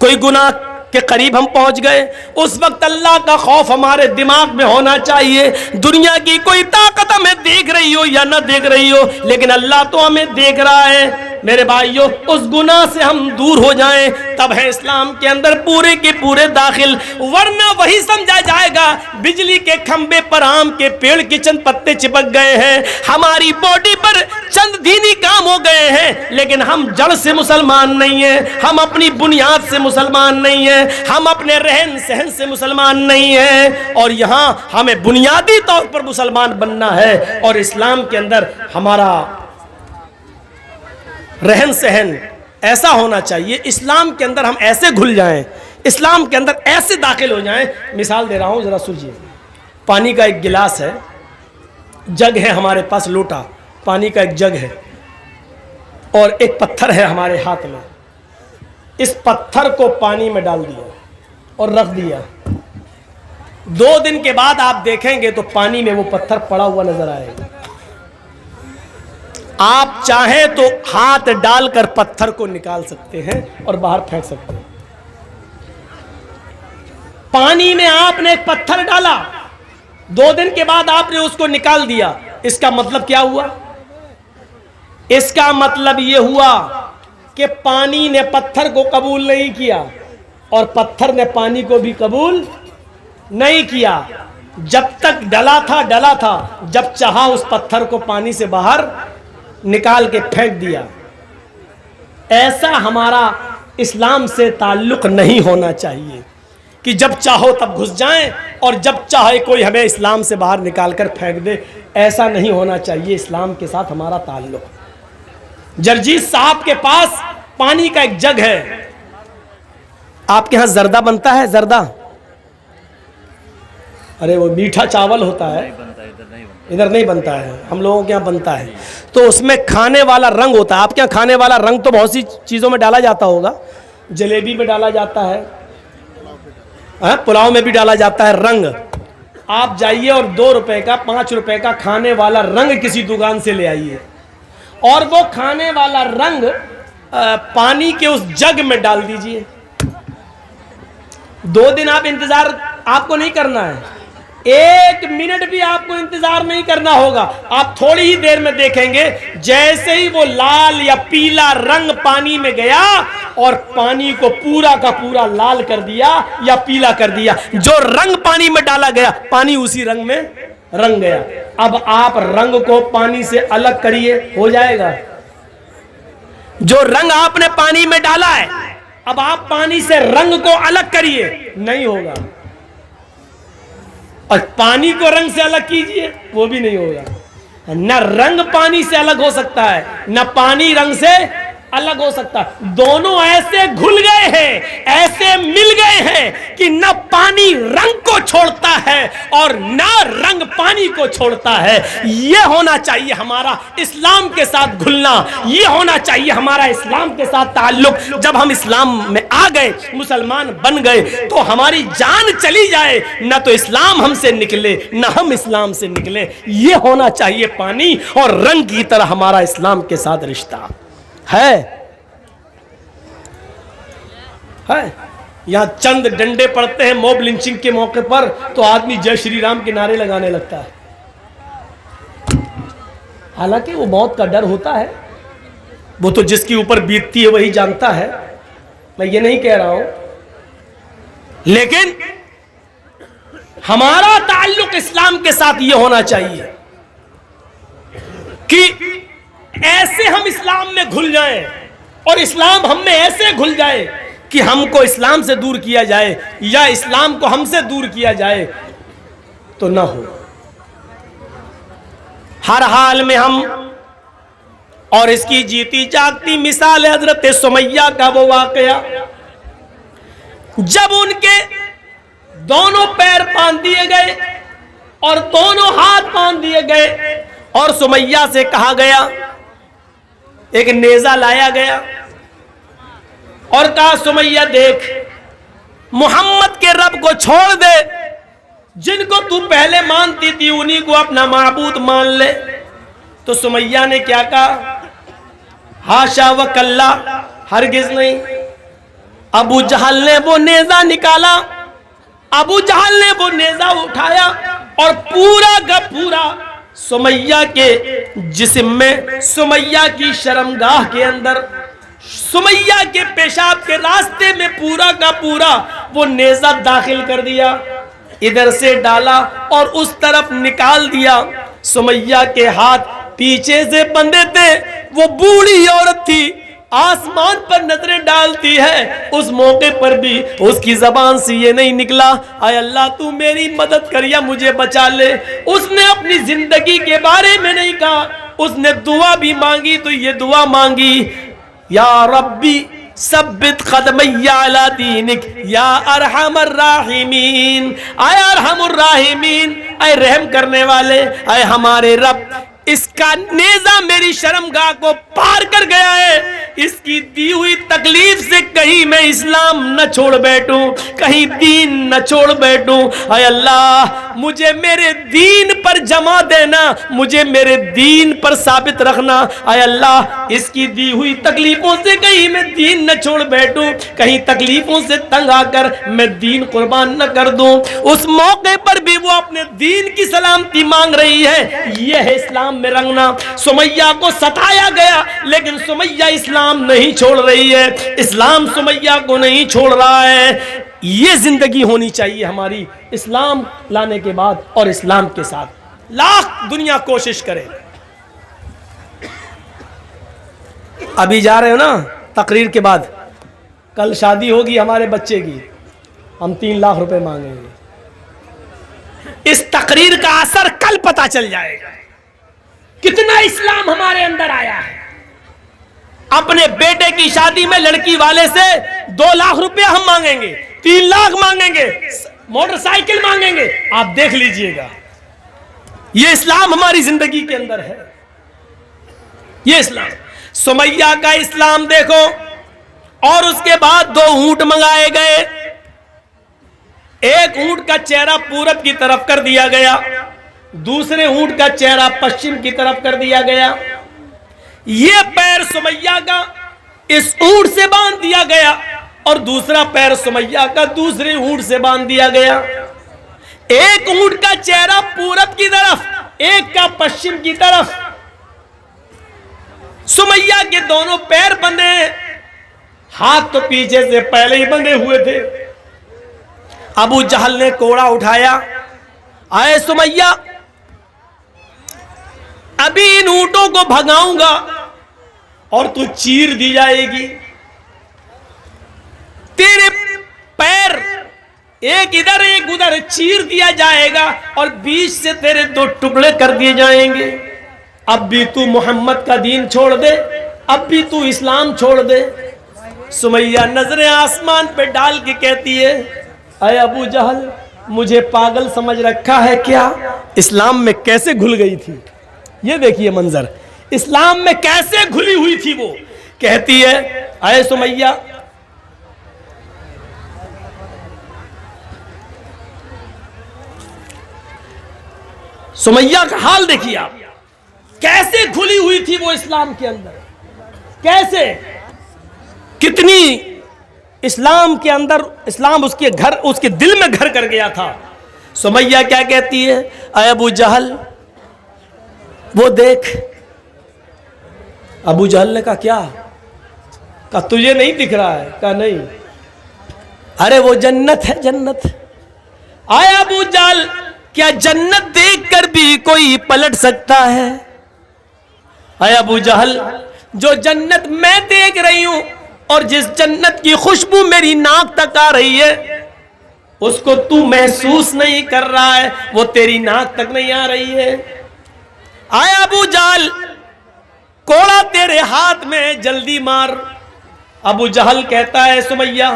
کوئی گناہ کے قریب ہم پہنچ گئے، اس وقت اللہ کا خوف ہمارے دماغ میں ہونا چاہیے۔ دنیا کی کوئی طاقت ہمیں دیکھ رہی ہو یا نہ دیکھ رہی ہو، لیکن اللہ تو ہمیں دیکھ رہا ہے۔ میرے بھائیوں، اس گناہ سے ہم دور ہو جائیں، تب ہے اسلام کے اندر پورے کے پورے داخل، ورنہ وہی سمجھا جائے گا بجلی کے کھمبے پر آم کے پیڑ کے چند پتے چپک گئے ہیں، ہماری باڈی پر چند دینی کام ہو گئے ہیں، لیکن ہم جڑ سے مسلمان نہیں ہیں، ہم اپنی بنیاد سے مسلمان نہیں ہیں، ہم اپنے رہن سہن سے مسلمان نہیں ہیں، اور یہاں ہمیں بنیادی طور پر مسلمان بننا ہے۔ اور اسلام کے اندر ہمارا رہن سہن ایسا ہونا چاہیے، اسلام کے اندر ہم ایسے گھل جائیں، اسلام کے اندر ایسے داخل ہو جائیں۔ مثال دے رہا ہوں، ذرا سوچیے، پانی کا ایک گلاس ہے، جگ ہے ہمارے پاس، لوٹا پانی کا ایک جگ ہے، اور ایک پتھر ہے ہمارے ہاتھ میں۔ اس پتھر کو پانی میں ڈال دیا اور رکھ دیا، 2 دن کے بعد آپ دیکھیں گے تو پانی میں وہ پتھر پڑا ہوا نظر آئے گا۔ آپ چاہیں تو ہاتھ ڈال کر پتھر کو نکال سکتے ہیں اور باہر پھینک سکتے ہیں۔ پانی میں آپ نے ایک پتھر ڈالا، 2 دن کے بعد آپ نے اس کو نکال دیا، اس کا مطلب کیا ہوا؟ اس کا مطلب یہ ہوا کہ پانی نے پتھر کو قبول نہیں کیا اور پتھر نے پانی کو بھی قبول نہیں کیا۔ جب تک ڈلا تھا، جب چاہا اس پتھر کو پانی سے باہر نکال کے پھینک دیا۔ ایسا ہمارا اسلام سے تعلق نہیں ہونا چاہیے کہ جب چاہو تب گھس جائیں اور جب چاہے کوئی ہمیں اسلام سے باہر نکال کر پھینک دے، ایسا نہیں ہونا چاہیے اسلام کے ساتھ ہمارا تعلق۔ جرجیت صاحب کے پاس پانی کا ایک جگ ہے۔ آپ کے ہاں زردہ بنتا ہے؟ زردہ، ارے وہ میٹھا چاول ہوتا ہے، ادھر نہیں بنتا ہے، ہم لوگوں کے یہاں بنتا ہے۔ تو اس میں کھانے والا رنگ ہوتا ہے۔ آپ کے یہاں کھانے والا رنگ تو بہت سی چیزوں میں ڈالا جاتا ہوگا، جلیبی میں ڈالا جاتا ہے، پلاؤ میں بھی ڈالا جاتا ہے رنگ۔ آپ جائیے اور 2 روپے کا 5 روپے کا کھانے والا رنگ کسی دکان سے لے آئیے، اور وہ کھانے والا رنگ پانی کے اس جگ میں ڈال دیجئے۔ 2 دن آپ انتظار آپ کو نہیں کرنا ہے، 1 منٹ بھی آپ کو انتظار نہیں کرنا ہوگا۔ آپ تھوڑی ہی دیر میں دیکھیں گے جیسے ہی وہ لال یا پیلا رنگ پانی میں گیا اور پانی کو پورا کا پورا لال کر دیا یا پیلا کر دیا، جو رنگ پانی میں ڈالا گیا پانی اسی رنگ میں رنگ گیا۔ اب آپ رنگ کو پانی سے الگ کریے، ہو جائے گا؟ جو رنگ آپ نے پانی میں ڈالا ہے، اب آپ پانی سے رنگ کو الگ کریے، نہیں ہوگا۔ اور پانی کو رنگ سے الگ کیجئے، وہ بھی نہیں ہوگا۔ نہ رنگ پانی سے الگ ہو سکتا ہے، نہ پانی رنگ سے الگ ہو سکتا ہے۔ دونوں ایسے گھل گئے ہیں، ایسے مل گئے ہیں کہ نہ پانی رنگ کو چھوڑتا ہے اور نہ رنگ پانی کو چھوڑتا ہے۔ یہ ہونا چاہیے ہمارا اسلام کے ساتھ گھلنا، یہ ہونا چاہیے ہمارا اسلام کے ساتھ تعلق۔ جب ہم اسلام میں آ گئے، مسلمان بن گئے، تو ہماری جان چلی جائے، نہ تو اسلام ہم سے نکلے نہ ہم اسلام سے نکلے۔ یہ ہونا چاہیے پانی اور رنگ کی طرح ہمارا اسلام کے ساتھ رشتہ ہے۔ یہاں چند ڈنڈے پڑتے ہیں موب لنچنگ کے موقع پر تو آدمی جے شری رام کے نعرے لگانے لگتا ہے، حالانکہ وہ موت کا ڈر ہوتا ہے، وہ تو جس کے اوپر بیتتی ہے وہی جانتا ہے، میں یہ نہیں کہہ رہا ہوں، لیکن ہمارا تعلق اسلام کے ساتھ یہ ہونا چاہیے کہ ایسے ہم اسلام میں گھل جائیں اور اسلام ہم میں ایسے گھل جائے کہ ہم کو اسلام سے دور کیا جائے یا اسلام کو ہم سے دور کیا جائے تو نہ ہو۔ ہر حال میں ہم، اور اس کی جیتی جاگتی مثال ہے حضرت سمیہ کا وہ واقعہ جب ان کے دونوں پیر باندھ دیے گئے اور دونوں ہاتھ باندھ دیے گئے اور سمیہ سے کہا گیا، ایک نیزہ لایا گیا اور کہا سمیہ دیکھ، محمد کے رب کو چھوڑ دے، جن کو تو پہلے مانتی تھی انہی کو اپنا معبود مان لے۔ تو سمیہ نے کیا کہا؟ ہاشا و کلا، ہرگز نہیں، ابو جہل نے وہ نیزہ نکالا، ابو جہل نے وہ نیزہ اٹھایا اور پورا کا پورا سمیہ کے جسم میں، سمیہ کی شرمگاہ کے اندر، سمیہ کے پیشاب کے راستے میں پورا کا پورا وہ نیزہ داخل کر دیا، ادھر سے ڈالا اور اس طرف نکال دیا۔ سمیہ کے ہاتھ پیچھے سے بندھے تھے، وہ بوڑھی عورت تھی، آسمان پر نظریں ڈالتی ہے، اس موقع پر بھی اس کی زبان سے یہ نہیں نکلا اے اللہ تو میری مدد کر یا مجھے بچا لے۔ اس نے اپنی زندگی کے بارے میں نہیں کہا، اس نے دعا بھی مانگی تو یہ دعا مانگی، یا ربی ثبت قدمی علی دینک یا ارحم الراحمین، اے ارحم الراحمین، اے رحم کرنے والے، اے ہمارے رب، اس کا نیزہ میری شرمگاہ کو پار کر گیا ہے، اس کی دی ہوئی تکلیف سے کہیں میں اسلام نہ چھوڑ بیٹھوں، کہیں دین نہ چھوڑ بیٹھوں، اے اللہ مجھے میرے دین پر جمع دینا، مجھے میرے دین پر ثابت رکھنا، اے اللہ اس کی دی ہوئی تکلیفوں سے کہیں میں دین نہ چھوڑ بیٹھوں، کہیں تکلیفوں سے تنگ آ کر میں دین قربان نہ کر دوں۔ اس موقع پر بھی وہ اپنے دین کی سلامتی مانگ رہی ہے، یہ ہے اسلام میں رنگنا۔ سمیہ کو ستایا گیا لیکن سمیہ اسلام نہیں چھوڑ رہی ہے، اسلام سمیہ کو نہیں چھوڑ رہا ہے۔ یہ زندگی ہونی چاہیے ہماری اسلام لانے کے بعد اور اسلام کے ساتھ، لاکھ دنیا کوشش کرے۔ ابھی جا رہے ہو نا تقریر کے بعد، کل شادی ہوگی ہمارے بچے کی، ہم 3 لاکھ روپے مانگیں گے۔ اس تقریر کا اثر کل پتہ چل جائے گا، کتنا اسلام ہمارے اندر آیا ہے۔ اپنے بیٹے کی شادی میں لڑکی والے سے 2 لاکھ روپے ہم مانگیں گے، 3 لاکھ مانگیں گے، موٹر سائیکل مانگیں گے، آپ دیکھ لیجئے گا۔ یہ اسلام ہماری زندگی کے اندر ہے، یہ اسلام۔ سمیہ کا اسلام دیکھو، اور اس کے بعد 2 اونٹ منگائے گئے، ایک اونٹ کا چہرہ پورب کی طرف کر دیا گیا، دوسرے اونٹ کا چہرہ پشچم کی طرف کر دیا گیا۔ یہ پیر سمیہ کا اس اونٹ سے باندھ دیا گیا اور دوسرا پیر سمیہ کا دوسرے اونٹ سے باندھ دیا گیا۔ ایک اونٹ کا چہرہ پورب کی طرف، ایک کا پشچم کی طرف۔ سمیہ کے دونوں پیر بندھے ہیں، ہاتھ تو پیچھے سے پہلے ہی بندھے ہوئے تھے۔ ابو جہل نے کوڑا اٹھایا، اے سمیہ ابھی ان اونٹوں کو بھگاؤں گا اور تو چیر دی جائے گی، تیرے پیر ایک ادھر ایک ادھر چیر دیا جائے گا اور بیچ سے تیرے 2 ٹکڑے کر دیے جائیں گے۔ اب بھی تو محمد کا دین چھوڑ دے، اب بھی تو اسلام چھوڑ دے۔ سمیہ نظریں آسمان پہ ڈال کے کہتی ہے اے ابو جہل مجھے پاگل سمجھ رکھا ہے کیا؟ اسلام میں کیسے گھل گئی تھی، یہ دیکھیے منظر، اسلام میں کیسے گھلی ہوئی تھی وہ۔ کہتی ہے اے سمیہ سمیہ کا حال دیکھیے آپ، کیسے گھلی ہوئی تھی وہ اسلام کے اندر، کیسے، کتنی اسلام کے اندر، اسلام اس کے گھر، اس کے دل میں گھر کر گیا تھا۔ سمیہ کیا کہتی ہے اے ابو جہل وہ دیکھ۔ ابو جہل نے کہا کیا؟ کہا تجھے نہیں دکھ رہا ہے؟ کہا نہیں۔ ارے وہ جنت ہے، جنت۔ آئے ابو جہل کیا جنت دیکھ کر بھی کوئی پلٹ سکتا ہے؟ اے ابو جہل جو جنت میں دیکھ رہی ہوں اور جس جنت کی خوشبو میری ناک تک آ رہی ہے اس کو تو محسوس نہیں کر رہا ہے، وہ تیری ناک تک نہیں آ رہی ہے۔ آئے ابو جہل کوڑا تیرے ہاتھ میں، جلدی مار۔ ابو جہل کہتا ہے سمیہ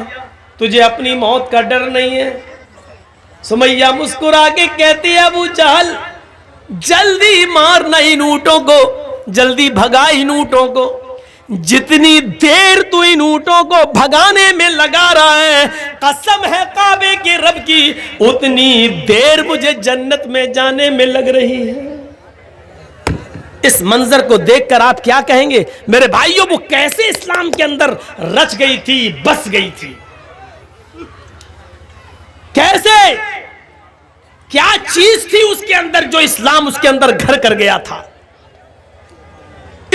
تجھے اپنی موت کا ڈر نہیں ہے؟ سمیہ مسکرا کے کہتی ہے ابو جہل جلدی مارنا ان اونٹوں کو، جلدی بھگا ان اونٹوں کو، جتنی دیر تو ان اونٹوں کو بھگانے میں لگا رہا ہے قسم ہے کعبے کے رب کی اتنی دیر مجھے جنت میں جانے میں لگ رہی ہے۔ اس منظر کو دیکھ کر آپ کیا کہیں گے میرے بھائیوں؟ وہ کیسے اسلام کے اندر رچ گئی تھی، بس گئی تھی۔ کیسے؟ کیا چیز تھی اس کے اندر جو اسلام اس کے اندر گھر کر گیا تھا؟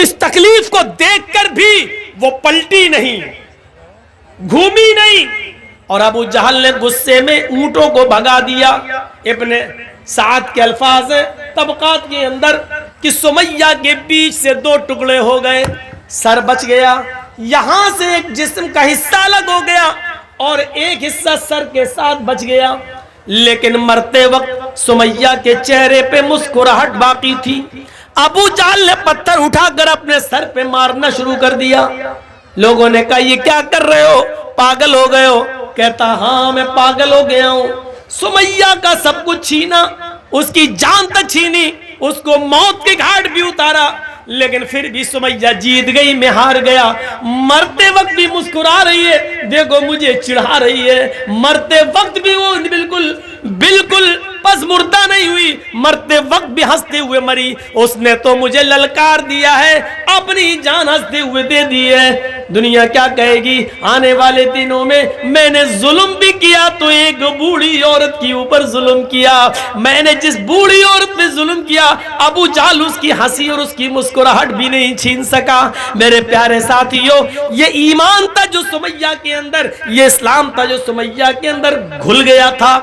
اس تکلیف کو دیکھ کر بھی وہ پلٹی نہیں، گھومی نہیں، اور ابو جہل نے غصے میں اونٹوں کو بھگا دیا۔ ابن سعد کے الفاظ ہیں طبقات کے اندر کہ سمیہ کے بیچ سے 2 ٹکڑے ہو گئے، سر بچ گیا، یہاں سے ایک جسم کا حصہ الگ ہو گیا اور ایک حصہ سر کے ساتھ بچ گیا، لیکن مرتے وقت سمیہ کے چہرے پہ مسکراہٹ باقی تھی۔ ابو جہل نے پتھر اٹھا کر اپنے سر پہ مارنا شروع کر دیا۔ لوگوں نے کہا یہ کیا کر رہے ہو، پاگل ہو گئے ہو؟ کہتا ہاں میں پاگل ہو گیا ہوں، سمیہ کا سب کچھ چھینا، اس کی جان تک چھینی، اس کو موت کے گھاٹ بھی اتارا، لیکن پھر بھی سمیہ جیت گئی، میں ہار گیا۔ مرتے وقت بھی مسکرا رہی ہے، دیکھو مجھے چڑھا رہی ہے، مرتے وقت بھی وہ بالکل پس مردہ نہیں ہوئی، مرتے وقت بھی ہنستے ہوئے مری۔ اس نے تو مجھے للکار دیا ہے، اپنی جان ہنستے ہوئے دے دی ہے۔ دنیا کیا کہے گی؟ آنے والے دنوں میں نے ظلم بھی کیا تو ایک بوڑھی عورت کے اوپر ظلم کیا، میں نے جس بوڑھی عورت پہ ظلم کیا ابو جہل اس کی ہنسی اور اس کی مسکراہٹ بھی نہیں چھین سکا۔ میرے پیارے ساتھیو، یہ ایمان تھا جو سمیہ کے اندر، یہ اسلام تھا جو سمیہ کے اندر گھل گیا تھا۔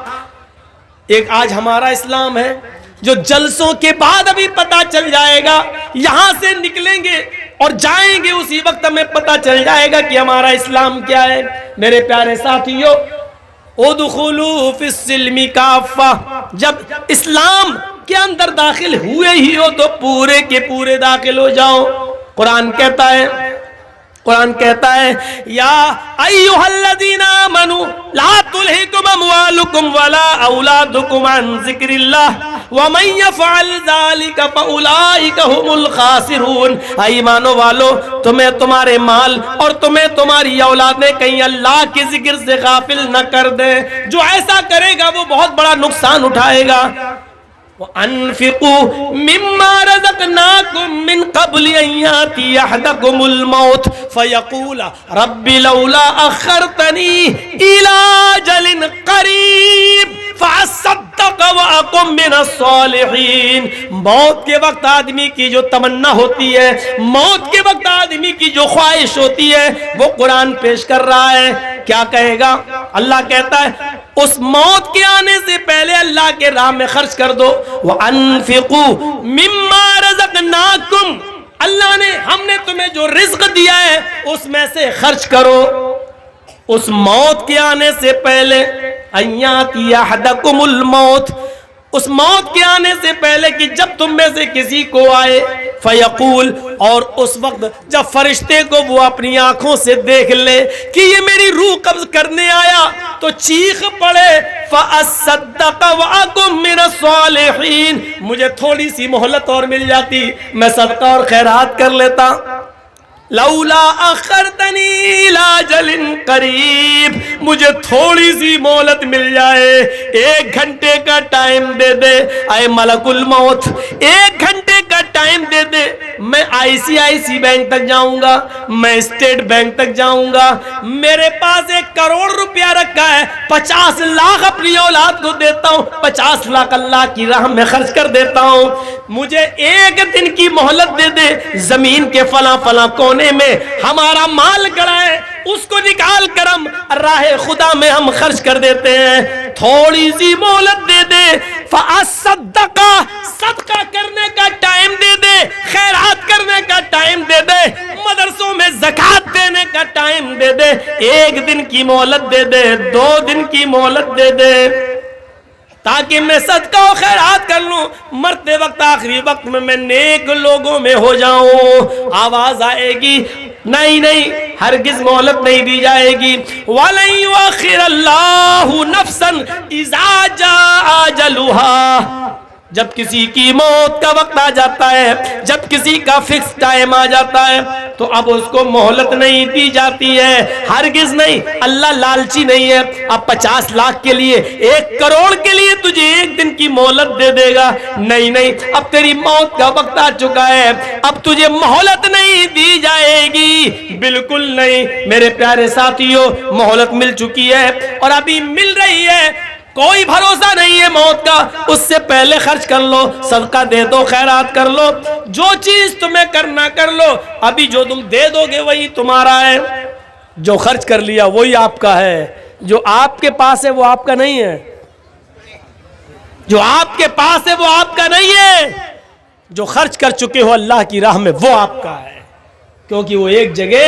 ایک آج ہمارا اسلام ہے جو جلسوں کے بعد ابھی پتا چل جائے گا، یہاں سے نکلیں گے اور جائیں گے اسی وقت ہمیں پتا چل جائے گا کہ ہمارا اسلام کیا ہے۔ میرے پیارے ساتھیو، ادخلوا فی السلم کافہ، جب اسلام کے اندر داخل ہوئے ہی ہو تو پورے کے پورے داخل ہو جاؤ۔ قرآن کہتا ہے یا ایھا الذین آمنوا لا تلھکم اموالکم ولا اولادکم عن ذکر اللہ ومن یفعل ذلک فاولئک ھم الخاسرون۔ ایمانو والو، تمہیں تمہارے مال اور تمہیں تمہاری اولادیں کہیں اللہ کے ذکر سے غافل نہ کر دیں، جو ایسا کرے گا وہ بہت بڑا نقصان اٹھائے گا۔ وَأَنفِقُوا مِمَّا رَزَقْنَاكُم مِّن قَبْلِ أَن يَأْتِيَ أَحَدَكُمُ الْمَوْتُ فَيَقُولَ رَبِّ لَوْلَا أَخَّرْتَنِي إِلَىٰ أَجَلٍ قَرِيبٍ فَأَصَّدَّقَ وَأَكُن مِّنَ الصَّالِحِينَ۔ موت کے وقت آدمی کی جو تمنا ہوتی ہے، موت کے وقت آدمی کی جو خواہش ہوتی ہے، وہ قرآن پیش کر رہا ہے۔ کیا کہے گا؟ اللہ کہتا ہے اس موت کے آنے سے پہلے اللہ کے راہ میں خرچ کر دو۔ وَأَنفِقُوا مِمَّا رَزَقْنَاكُمْ، اللہ نے، ہم نے تمہیں جو رزق دیا ہے اس میں سے خرچ کرو اس موت کے آنے سے پہلے۔ أَن يَأْتِيَ أَحَدَكُمُ الْمَوْتُ، اس موت کے آنے سے پہلے کہ جب تم میں سے کسی کو آئے، فیقول، اور اس وقت جب فرشتے کو وہ اپنی آنکھوں سے دیکھ لے کہ یہ میری روح قبض کرنے آیا تو چیخ پڑے فَأَصَّدَّقَ وَأَكُن مِّنَ الصَّالِحِينَ، مجھے تھوڑی سی مہلت اور مل جاتی، میں صدقہ اور خیرات کر لیتا۔ لولا اخرتنی الی اجل قریب، مجھے تھوڑی سی مہلت مل جائے، 1 گھنٹے کا ٹائم دے دے اے ملک الموت، 1 گھنٹے کا ٹائم دے دے، میں ICICI بینک تک جاؤں گا، میں اسٹیٹ بینک تک جاؤں گا، میرے پاس 1 کروڑ روپیہ رکھا ہے، 50 لاکھ اپنی اولاد کو دیتا ہوں، 50 لاکھ اللہ کی راہ میں خرچ کر دیتا ہوں، مجھے 1 دن کی مہلت دے دے، زمین کے فلاں فلاں کونے میں ہمارا مال گڑا ہے، اس کو نکال کر ہم راہ خدا میں ہم خرچ کر دیتے ہیں، تھوڑی سی مہلت دے دے۔ فَأَصَّدَّقَ، صدقہ کرنے کا ٹائم دے دے، خیرات کرنے کا ٹائم دے دے، مدرسوں میں زکوٰۃ دینے کا ٹائم دے دے، 1 دن کی مہلت دے دے، 2 دن کی مہلت دے دے، تاکہ میں صدقہ و خیرات کر لوں، مرتے وقت آخری وقت میں نیک لوگوں میں ہو جاؤں۔ آواز آئے گی نہیں، ہرگز مہلت نہیں دی جائے گی۔ وَلَن يُؤَخِّرَ اللَّهُ نَفْسًا إِذَا جَاءَ أَجَلُهَا، جب کسی کی موت کا وقت آ جاتا ہے، جب کسی کا فکس ٹائم آ جاتا ہے تو اب اس کو مہلت نہیں دی جاتی ہے، ہرگز نہیں۔ اللہ لالچی نہیں ہے، اب 50 لاکھ کے لیے، 1 کروڑ کے لیے تجھے 1 دن کی مہلت دے دے گا، نہیں، اب تیری موت کا وقت آ چکا ہے، اب تجھے مہلت نہیں دی جائے گی، بالکل نہیں۔ میرے پیارے ساتھیوں، مہلت مل چکی ہے اور ابھی مل رہی ہے، کوئی بھروسہ نہیں ہے موت کا، اس سے پہلے خرچ کر لو، صدقہ دے دو، خیرات کر لو، جو چیز تمہیں کرنا کر لو، ابھی جو تم دے دو گے وہی تمہارا ہے، جو خرچ کر لیا وہی آپ کا ہے، جو آپ کے پاس ہے وہ آپ کا نہیں ہے، جو آپ کے پاس ہے وہ آپ کا نہیں ہے، جو خرچ کر چکے ہو اللہ کی راہ میں وہ آپ کا ہے، کیونکہ وہ ایک جگہ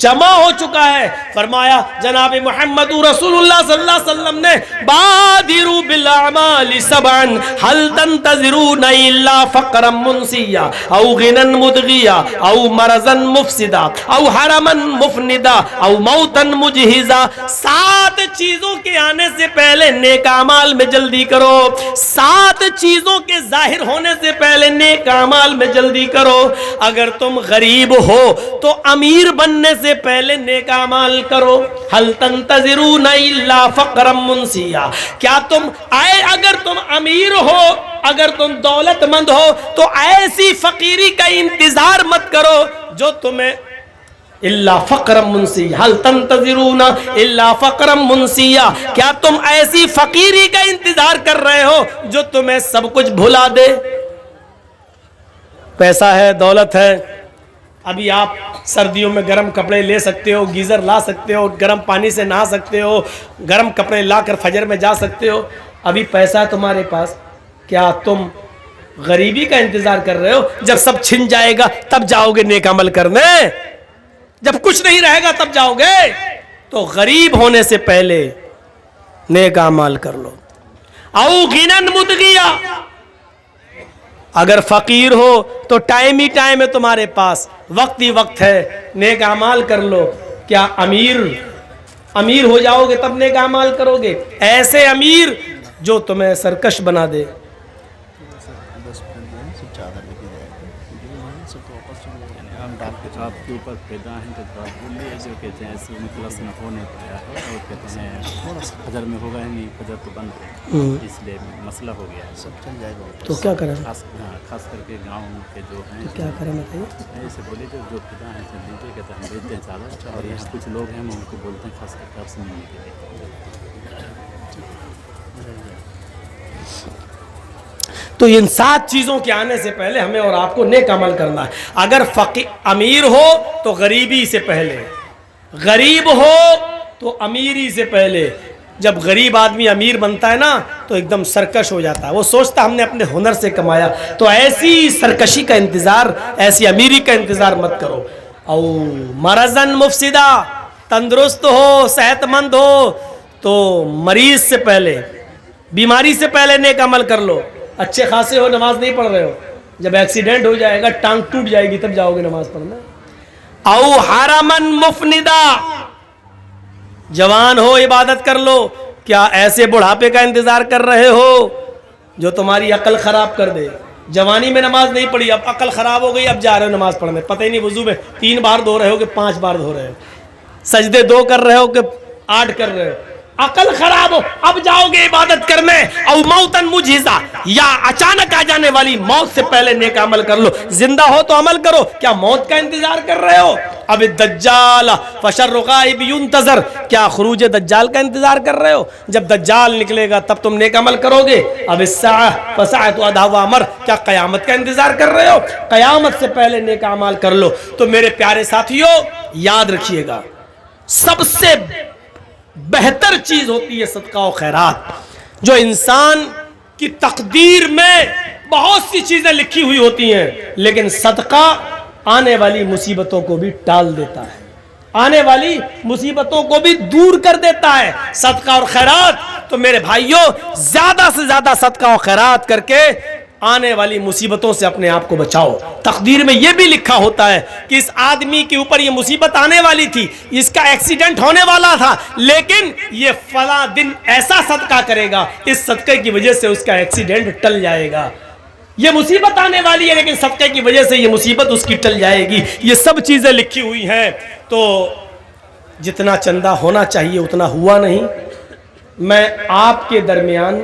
جمع ہو چکا ہے۔ فرمایا جناب محمد رسول اللہ صلی اللہ علیہ وسلم نے بادروا بالاعمال سبعا هل تنتظرون الا فقرا منسیا او غنا مدغیا او مرضا مفسدا او حرما مفندا او موتا مجہزا، 7 چیزوں کے آنے سے پہلے نیک اعمال میں جلدی کرو، 7 چیزوں کے ظاہر ہونے سے پہلے نیک اعمال میں جلدی کرو۔ اگر تم غریب ہو تو امیر بننے سے پہلے نیک اعمال کرو۔ هل تنتظرون الا فقرا منسیا، کیا تم اگر تم امیر ہو، اگر تم دولت مند ہو تو ایسی فقیری کا انتظار مت کرو جو تمہیں الا فقرا منسیا، هل تنتظرون الا فقرا منسیا، کیا تم ایسی فقیری کا انتظار کر رہے ہو جو تمہیں سب کچھ بھلا دے؟ پیسہ ہے، دولت ہے، ابھی آپ سردیوں میں گرم کپڑے لے سکتے ہو، گیزر لا سکتے ہو، گرم پانی سے نہا سکتے ہو، گرم کپڑے لا کر فجر میں جا سکتے ہو، ابھی پیسہ ہے تمہارے پاس، کیا تم غریبی کا انتظار کر رہے ہو؟ جب سب چھن جائے گا تب جاؤ گے نیک عمل کرنے، جب کچھ نہیں رہے گا تب جاؤ گے؟ تو غریب ہونے سے پہلے نیک اعمال کر لو۔ او غنن مدغیا، اگر فقیر ہو تو ٹائم ہی ٹائم ہے تمہارے پاس، وقت ہی وقت ہے، نیک اعمال کر لو۔ کیا امیر ہو جاؤ گے تب نیک اعمال کرو گے؟ ایسے امیر جو تمہیں سرکش بنا دے۔ آپ کے اوپر پیدا ہیں تو آپ بولیے، جو کہتے ہیں ایسے مخلص نہ ہونے پایا ہے، اور کہتے ہیں فجر میں ہوگا ہی نہیں، فجر تو بند ہے، اس لیے مسئلہ ہو گیا ہے، سب چل جائے گا۔ تو کیا کریں؟ خاص کر کے گاؤں کے جو ہیں، کیا کریں بتائیے؟ ایسے بولے جو پیدا ہیں لیجیے، کہتے ہیں بیچتے ہیں زیادہ، اور یہاں کچھ لوگ ہیں ان کو بولتے ہیں خاص کر کے آپ سننے کے لیے۔ تو ان 7 چیزوں کے آنے سے پہلے ہمیں اور آپ کو نیک عمل کرنا ہے۔ اگر امیر ہو تو غریبی سے پہلے، غریب ہو تو امیری سے پہلے۔ جب غریب آدمی امیر بنتا ہے نا تو ایک دم سرکش ہو جاتا ہے، وہ سوچتا ہم نے اپنے ہنر سے کمایا، تو ایسی سرکشی کا انتظار، ایسی امیری کا انتظار مت کرو۔ او مرضن مفسدہ، تندرست ہو، صحت مند ہو تو مریض سے پہلے، بیماری سے پہلے نیک عمل کر لو۔ اچھے خاصے ہو، نماز نہیں پڑھ رہے ہو، جب ایکسیڈنٹ ہو جائے گا، ٹانگ ٹوٹ جائے گی، تب جاؤ گے نماز پڑھنا۔ او حرمن مفندا، جوان ہو عبادت کر لو۔ کیا ایسے بڑھاپے کا انتظار کر رہے ہو جو تمہاری عقل خراب کر دے؟ جوانی میں نماز نہیں پڑھی، اب عقل خراب ہو گئی، اب جا رہے ہو نماز پڑھنے، پتہ ہی نہیں وضو میں 3 بار دھو رہے ہو کہ 5 بار دھو رہے ہو، سجدے 2 کر رہے ہو کہ 8 کر رہے ہو، عقل خراب ہو، اب جاؤ گے عبادت کرنے۔ او موتن مجہزا، یا اچانک آ جانے والی موت سے پہلے نیک عمل کر لو۔ زندہ ہو تو عمل کرو، کیا موت کا انتظار کر رہے ہو؟ اب الدجال فشر غائب ينتظر، کیا خروج دجال کا انتظار کر رہے ہو؟ جب دجال نکلے گا تب تم نیک عمل کرو گے۔ اب الساعہ فساعۃ ادھا وامر، کیا قیامت کا انتظار کر رہے ہو؟ قیامت سے پہلے نیک اعمال کر لو۔ تو میرے پیارے ساتھیو، یاد رکھیے گا، سب سے بہتر چیز ہوتی ہے صدقہ و خیرات۔ جو انسان کی تقدیر میں بہت سی چیزیں لکھی ہوئی ہوتی ہیں، لیکن صدقہ آنے والی مصیبتوں کو بھی ٹال دیتا ہے، آنے والی مصیبتوں کو بھی دور کر دیتا ہے۔ صدقہ اور خیرات، تو میرے بھائیوں زیادہ سے زیادہ صدقہ و خیرات کر کے آنے والی مصیبتوں سے اپنے آپ کو بچاؤ۔ تقدیر میں یہ بھی لکھا ہوتا ہے کہ اس آدمی کے اوپر یہ مصیبت آنے والی تھی، اس کا ایکسیڈنٹ ہونے والا تھا، لیکن یہ فلاں دن ایسا صدقہ کرے گا، اس صدقے کی وجہ سے اس کا ایکسیڈنٹ ٹل جائے گا۔ یہ مصیبت آنے والی ہے لیکن صدقے کی وجہ سے یہ مصیبت اس کی ٹل جائے گی۔ یہ سب چیزیں لکھی ہوئی ہیں۔ تو جتنا چندہ ہونا چاہیے اتنا ہوا نہیں۔ میں آپ کے درمیان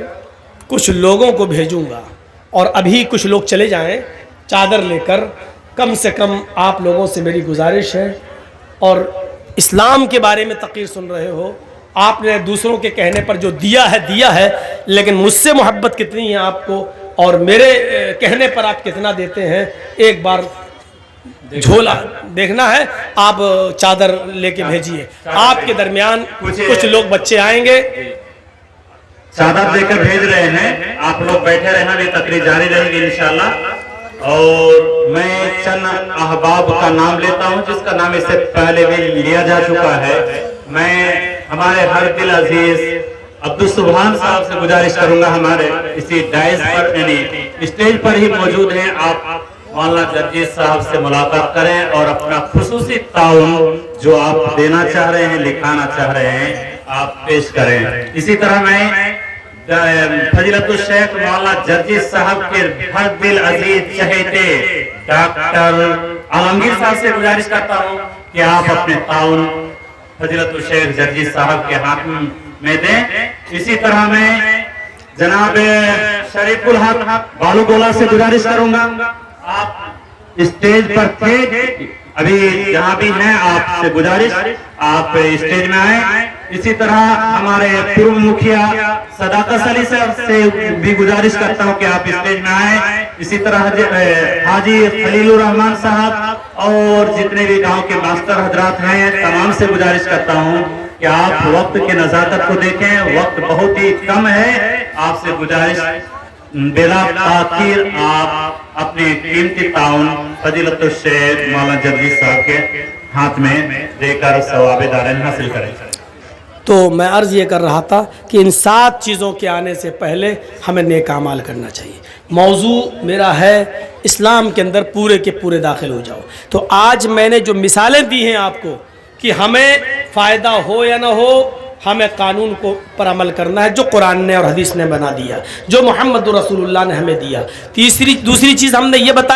کچھ لوگوں کو بھیجوں گا، اور ابھی کچھ لوگ چلے جائیں چادر لے کر۔ کم سے کم آپ لوگوں سے میری گزارش ہے، اور اسلام کے بارے میں تقریر سن رہے ہو، آپ نے دوسروں کے کہنے پر جو دیا ہے، لیکن مجھ سے محبت کتنی ہے آپ کو اور میرے کہنے پر آپ کتنا دیتے ہیں، ایک بار جھولا دیکھنا ہے. آپ چادر لے کے بھیجیے. آپ کے درمیان کچھ لوگ بچے آئیں گے، چادر دے کر بھیج رہے ہیں. آپ لوگ بیٹھے رہنا، بھی تقریر جاری رہے گی انشاءاللہ. اور میں چند احباب کا نام لیتا ہوں جس کا نام اس سے پہلے بھی لیا جا چکا ہے. میں ہمارے ہر دل عزیز عبدالسبحان صاحب سے گزارش کروں گا، ہمارے اسی ڈائس پر یعنی اسٹیج پر ہی موجود ہیں. آپ مولانا جرجیت صاحب سے ملاقات کریں اور اپنا خصوصی تعاون جو آپ دینا چاہ رہے ہیں، لکھانا چاہ رہے ہیں، آپ پیش کریں. اسی طرح میں فضیلت الشیخ مولانا جرجیت صاحب کے ہر دل عزیز چہیتے ڈاکٹر عالمگیر صاحب سے گزارش کرتا ہوں کہ آپ اپنے تعاون فضیلت الشیخ جرجیت صاحب کے ہاتھ میں دیں. اسی طرح میں جناب شریف الحق بالو گولا سے گزارش کروں گا، آپ اسٹیج پر تھے، ابھی جہاں بھی ہیں آپ سے گزارش آپ اسٹیج میں آئیں. اسی طرح ہمارے پورو مکھیا صداقت علی صاحب سے بھی گزارش کرتا ہوں کہ آپ اسٹیج میں آئیں. اسی طرح حاجی خلیل الرحمان صاحب اور جتنے بھی گاؤں کے ماسٹر حضرات ہیں تمام سے گزارش کرتا ہوں کہ آپ وقت کے نزاکت کو دیکھیں، وقت بہت ہی کم ہے. آپ سے گزارش بلا تاخیر آپ اپنے قیمتی تعاون فضیلت الشیخ مولانا جرجیت صاحب کے ہاتھ میں دے کر ثواب دارین حاصل کریں. تو میں عرض یہ کر رہا تھا کہ ان 7 چیزوں کے آنے سے پہلے ہمیں نیک اعمال کرنا چاہیے. موضوع میرا ہے اسلام کے اندر پورے کے پورے داخل ہو جاؤ. تو آج میں نے جو مثالیں دی ہیں آپ کو کہ ہمیں فائدہ ہو یا نہ ہو، ہمیں قانون کو پر عمل کرنا ہے جو قرآن نے اور حدیث نے بنا دیا، جو محمد رسول اللہ نے ہمیں دیا. دوسری چیز ہم نے یہ بتائی